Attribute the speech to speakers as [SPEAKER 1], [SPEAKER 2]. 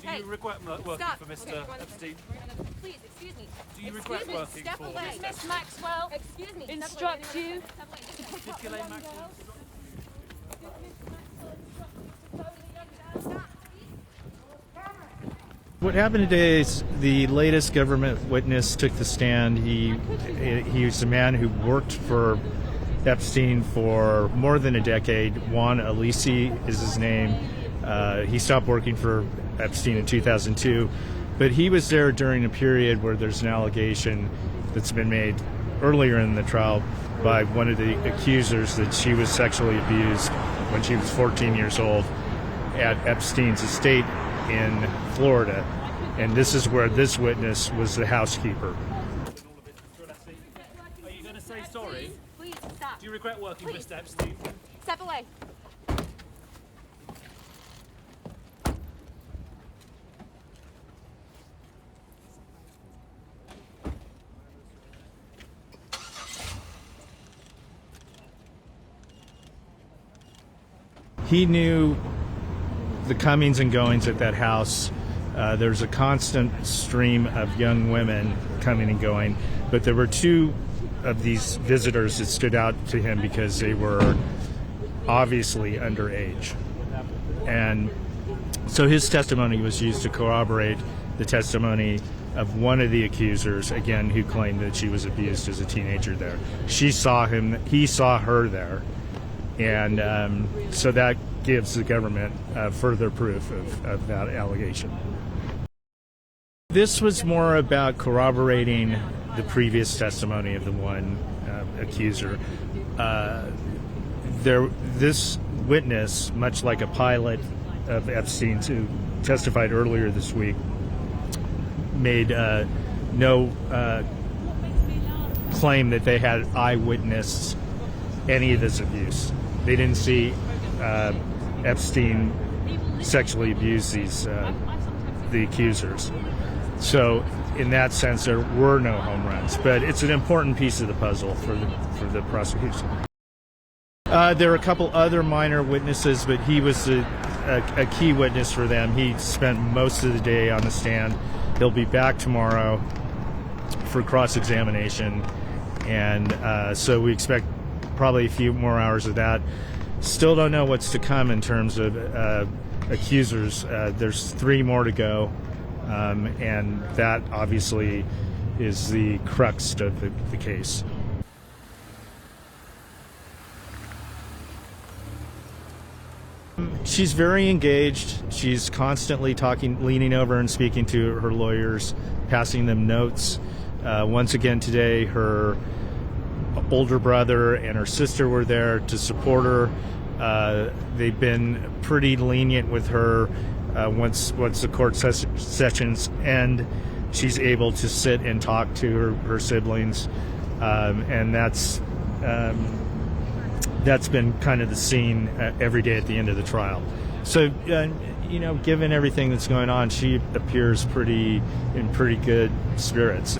[SPEAKER 1] Do you regret working for Mr. Epstein?
[SPEAKER 2] Please, excuse me.
[SPEAKER 1] Do you regret working
[SPEAKER 2] Step
[SPEAKER 1] for
[SPEAKER 2] away.
[SPEAKER 1] Mr.
[SPEAKER 2] Miss Maxwell. Excuse me. Instruct you.
[SPEAKER 1] Ghislaine Maxwell?
[SPEAKER 3] What happened today is the latest government witness took the stand. He was a man who worked for Epstein for more than a decade. Juan Alessi is his name. He stopped working for Epstein in 2002, but he was there during a period where there's an allegation that's been made earlier in the trial by one of the accusers that she was sexually abused when she was 14 years old at Epstein's estate in Florida, and this is where this witness was the housekeeper.
[SPEAKER 1] Are you going to say sorry?
[SPEAKER 2] Please, stop.
[SPEAKER 1] Do you regret working for Mr. Epstein?
[SPEAKER 2] Step away.
[SPEAKER 3] He knew the comings and goings at that house. There's a constant stream of young women coming and going, but there were two of these visitors that stood out to him because they were obviously underage. And so his testimony was used to corroborate the testimony of one of the accusers, again, who claimed that she was abused as a teenager there. She saw him, he saw her there, and so that gives the government further proof of that allegation. This was more about corroborating the previous testimony of the one accuser. This witness, much like a pilot of Epstein's who testified earlier this week, made no claim that they had eyewitnessed any of this abuse. They didn't see Epstein sexually abuse the accusers. So in that sense, there were no home runs, but it's an important piece of the puzzle for the prosecution. There were a couple other minor witnesses, but he was a key witness for them. He spent most of the day on the stand. He'll be back tomorrow for cross-examination, and so we expect probably a few more hours of that. Still don't know what's to come in terms of accusers. There's 3 more to go, and that obviously is the crux of the case. She's very engaged. She's constantly talking, leaning over and speaking to her lawyers, passing them notes. Once again today, her older brother and her sister were there to support her. They've been pretty lenient with her. Once the court sessions end, she's able to sit and talk to her siblings, and that's been kind of the scene every day at the end of the trial. So, given everything that's going on, she appears in pretty good spirits.